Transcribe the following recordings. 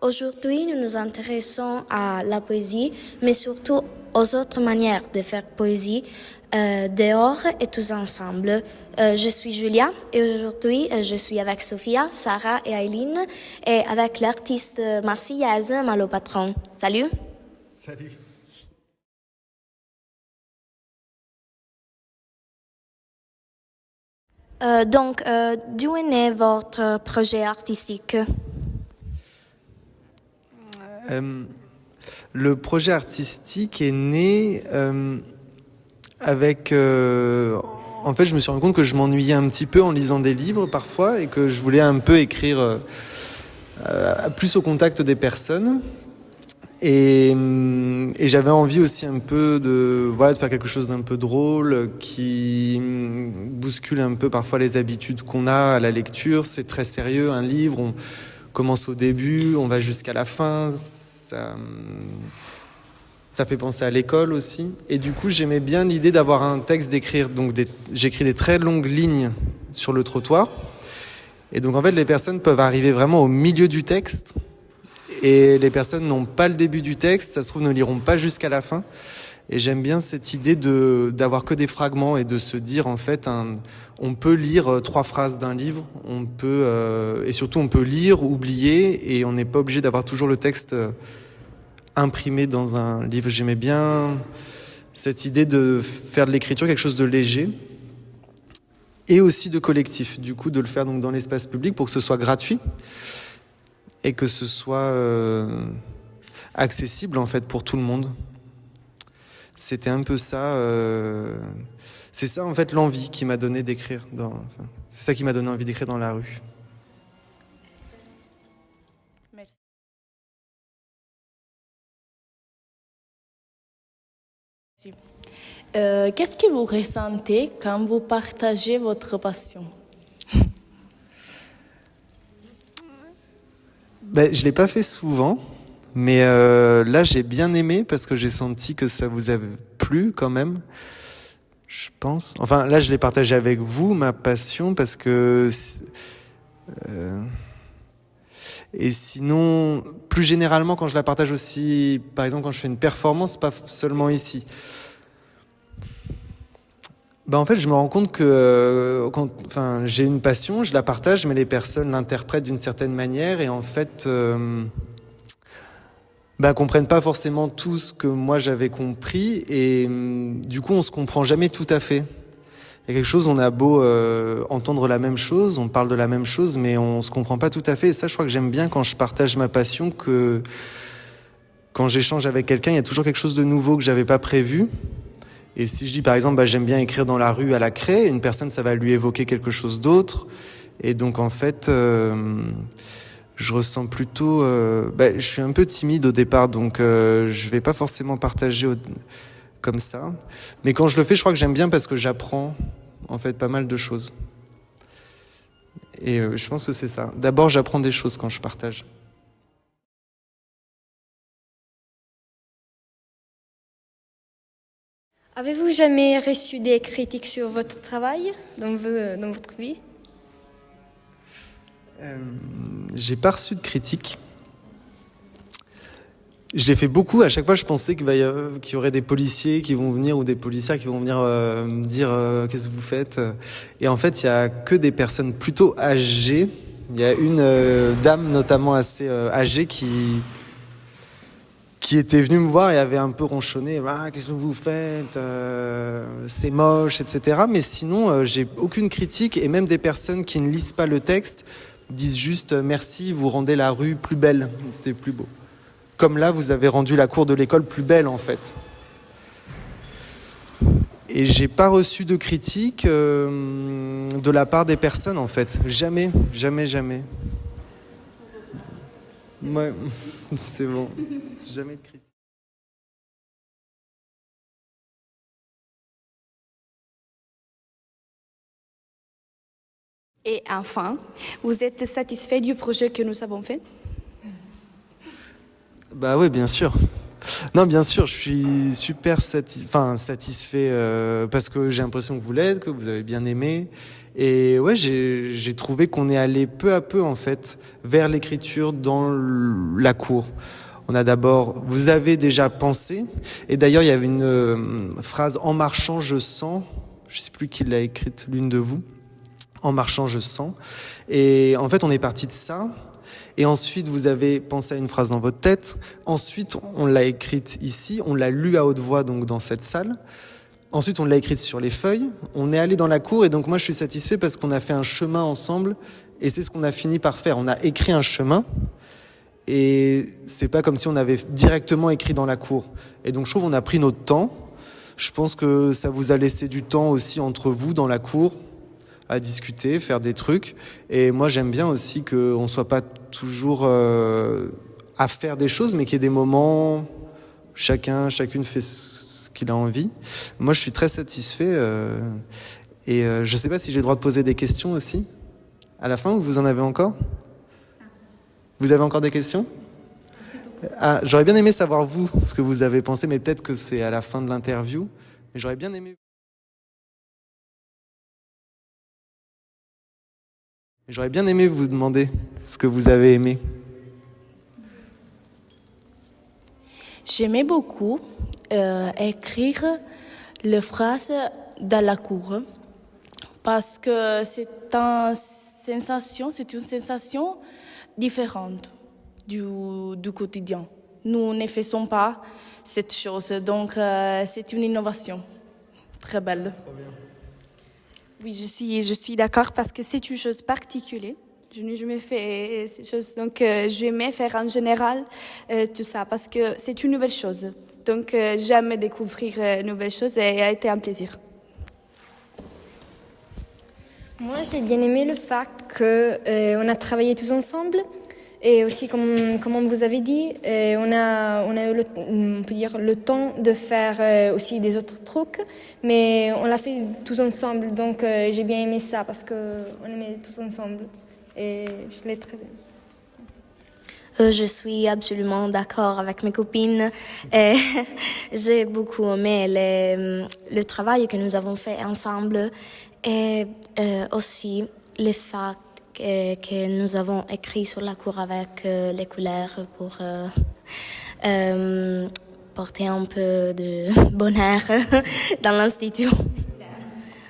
Aujourd'hui, nous nous intéressons à la poésie, mais surtout aux autres manières de faire poésie, dehors et tous ensemble. Je suis Julia et aujourd'hui, je suis avec Sophia, Sarah et Aileen et avec l'artiste marseillaise Malo Patron. Salut! Salut! Donc, d'où est né votre projet artistique? Le projet artistique est né avec... en fait, je me suis rendu compte que je m'ennuyais un petit peu en lisant des livres parfois et que je voulais un peu écrire plus au contact des personnes. Et j'avais envie aussi un peu de faire quelque chose d'un peu drôle qui bouscule un peu parfois les habitudes qu'on a à la lecture. C'est très sérieux, un livre, on commence au début, on va jusqu'à la fin, ça fait penser à l'école aussi. Et du coup, j'aimais bien l'idée d'avoir un texte, d'écrire. Donc j'écris des très longues lignes sur le trottoir. Et donc en fait, les personnes peuvent arriver vraiment au milieu du texte. Et les personnes n'ont pas le début du texte, ça se trouve ne liront pas jusqu'à la fin. Et j'aime bien cette idée d'avoir que des fragments et de se dire en fait, on peut lire 3 phrases d'un livre, et surtout on peut lire, oublier, et on n'est pas obligé d'avoir toujours le texte imprimé dans un livre. J'aimais bien cette idée de faire de l'écriture quelque chose de léger et aussi de collectif. Du coup, de le faire donc dans l'espace public pour que ce soit gratuit. Et que ce soit accessible en fait pour tout le monde. C'était un peu ça. C'est ça en fait l'envie qui m'a donné d'écrire. C'est ça qui m'a donné envie d'écrire dans la rue. Merci. Qu'est-ce que vous ressentez quand vous partagez votre passion? Je l'ai pas fait souvent, mais là j'ai bien aimé parce que j'ai senti que ça vous a plu quand même. Je pense. Enfin là je l'ai partagé avec vous, ma passion, parce que et sinon plus généralement quand je la partage aussi, par exemple quand je fais une performance, pas seulement ici. En fait, je me rends compte que j'ai une passion, je la partage, mais les personnes l'interprètent d'une certaine manière et en fait, comprennent pas forcément tout ce que moi j'avais compris et du coup, on se comprend jamais tout à fait. Il y a quelque chose, on a beau entendre la même chose, on parle de la même chose, mais on se comprend pas tout à fait. Et ça, je crois que j'aime bien quand je partage ma passion, que quand j'échange avec quelqu'un, il y a toujours quelque chose de nouveau que j'avais pas prévu. Et si je dis par exemple j'aime bien écrire dans la rue à la craie, une personne ça va lui évoquer quelque chose d'autre. Et donc en fait je ressens plutôt... je suis un peu timide au départ, donc je vais pas forcément partager comme ça. Mais quand je le fais, je crois que j'aime bien parce que j'apprends en fait pas mal de choses. Et je pense que c'est ça. D'abord j'apprends des choses quand je partage. Avez-vous jamais reçu des critiques sur votre travail dans votre vie? J'ai pas reçu de critiques. Je l'ai fait beaucoup. À chaque fois, je pensais qu'il y aurait des policiers qui vont venir ou des policières qui vont venir me dire qu'est-ce que vous faites. Et en fait, il y a que des personnes plutôt âgées. Il y a une dame notamment assez âgée qui était venue me voir et avait un peu ronchonné, qu'est-ce que vous faites, c'est moche, etc. Mais sinon, j'ai aucune critique, et même des personnes qui ne lisent pas le texte disent juste merci, vous rendez la rue plus belle, c'est plus beau. Comme là, vous avez rendu la cour de l'école plus belle en fait. Et j'ai pas reçu de critique de la part des personnes en fait, jamais. Ouais, c'est bon. Jamais de critique. Et enfin, vous êtes satisfait du projet que nous avons fait? Oui, bien sûr. Non, bien sûr, je suis super satisfait parce que j'ai l'impression que vous l'êtes, que vous avez bien aimé. Et ouais, j'ai trouvé qu'on est allé peu à peu en fait vers l'écriture dans la cour. On a d'abord, vous avez déjà pensé, et d'ailleurs il y avait une phrase en marchant je sens, je sais plus qui l'a écrite, l'une de vous. En marchant je sens. Et en fait on est parti de ça. Et ensuite, vous avez pensé à une phrase dans votre tête. Ensuite, on l'a écrite ici. On l'a lue à haute voix, donc dans cette salle. Ensuite, on l'a écrite sur les feuilles. On est allé dans la cour. Et donc, moi, je suis satisfait parce qu'on a fait un chemin ensemble. Et c'est ce qu'on a fini par faire. On a écrit un chemin. Et c'est pas comme si on avait directement écrit dans la cour. Et donc, je trouve qu'on a pris notre temps. Je pense que ça vous a laissé du temps aussi entre vous dans la cour à discuter, faire des trucs. Et moi, j'aime bien aussi qu'on ne soit pas toujours à faire des choses, mais qu'il y ait des moments, chacune fait ce qu'il a envie. Moi, je suis très satisfait. Et je ne sais pas si j'ai le droit de poser des questions aussi, à la fin, ou vous en avez encore ? Vous avez encore des questions ? Ah, j'aurais bien aimé savoir, vous, ce que vous avez pensé, mais peut-être que c'est à la fin de l'interview. Mais j'aurais bien aimé... J'aurais bien aimé vous demander ce que vous avez aimé. J'aimais beaucoup écrire les phrases dans la cour parce que c'est une sensation différente du quotidien. Nous ne faisons pas cette chose, donc c'est une innovation très belle. Oui, je suis d'accord parce que c'est une chose particulière. Je n'ai jamais fait cette chose, donc j'aimais faire en général tout ça parce que c'est une nouvelle chose. Donc j'aime découvrir une nouvelle chose et a été un plaisir. Moi, j'ai bien aimé le fait qu'on a travaillé tous ensemble. Et aussi, comme on vous avait dit, on a eu on peut dire, le temps de faire aussi des autres trucs, mais on l'a fait tous ensemble, donc j'ai bien aimé ça parce qu'on aimait tous ensemble et je l'ai très aimé. Je suis absolument d'accord avec mes copines. J'ai beaucoup aimé le travail que nous avons fait ensemble et aussi le fait que nous avons écrit sur la cour avec les couleurs pour porter un peu de bonheur dans l'institut.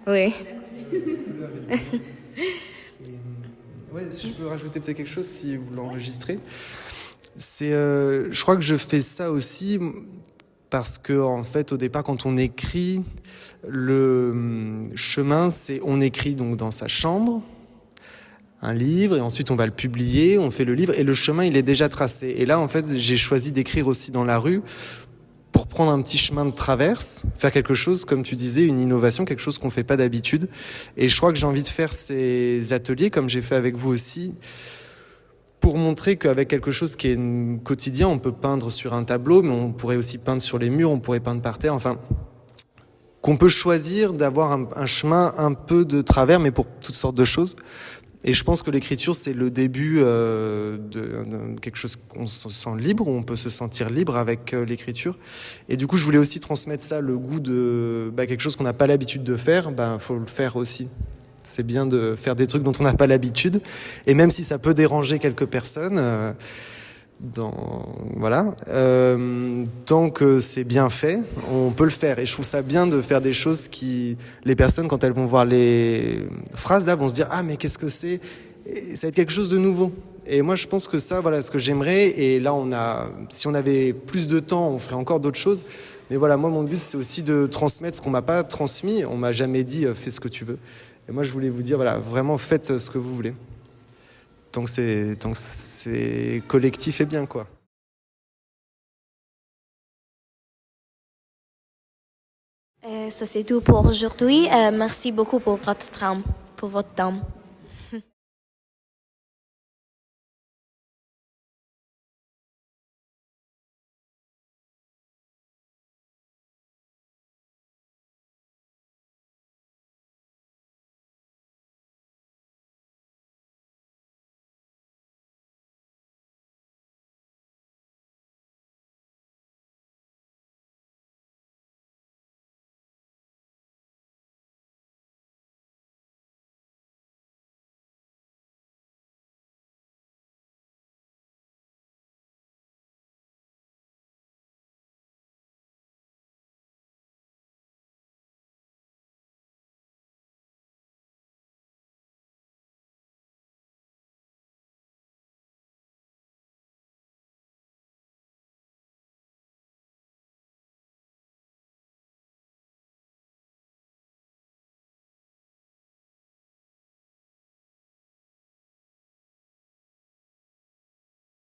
Oui. Ouais, si je peux rajouter peut-être quelque chose, si vous l'enregistrez. Je crois que je fais ça aussi parce que en fait, au départ, quand on écrit, le chemin, c'est on écrit donc dans sa chambre un livre et ensuite on va le publier, on fait le livre et le chemin il est déjà tracé. Et là en fait j'ai choisi d'écrire aussi dans la rue pour prendre un petit chemin de traverse, faire quelque chose comme tu disais, une innovation, quelque chose qu'on fait pas d'habitude. Et je crois que j'ai envie de faire ces ateliers comme j'ai fait avec vous aussi pour montrer qu'avec quelque chose qui est quotidien, on peut peindre sur un tableau, mais on pourrait aussi peindre sur les murs, on pourrait peindre par terre, enfin qu'on peut choisir d'avoir un chemin un peu de travers mais pour toutes sortes de choses. Et je pense que l'écriture, c'est le début de quelque chose qu'on se sent libre, où on peut se sentir libre avec l'écriture. Et du coup, je voulais aussi transmettre ça, le goût de quelque chose qu'on n'a pas l'habitude de faire, faut le faire aussi. C'est bien de faire des trucs dont on n'a pas l'habitude. Et même si ça peut déranger quelques personnes, tant que c'est bien fait, on peut le faire. Et je trouve ça bien de faire des choses qui, les personnes, quand elles vont voir les phrases là, vont se dire ah mais qu'est-ce que c'est ? Et ça va être quelque chose de nouveau. Et moi je pense que ça, voilà ce que j'aimerais. Et là si on avait plus de temps, on ferait encore d'autres choses. Mais voilà, moi mon but c'est aussi de transmettre ce qu'on m'a pas transmis. On m'a jamais dit fais ce que tu veux. Et moi je voulais vous dire voilà, vraiment faites ce que vous voulez. Tant que c'est collectif et bien, quoi. Ça c'est tout pour aujourd'hui. Merci beaucoup pour votre temps.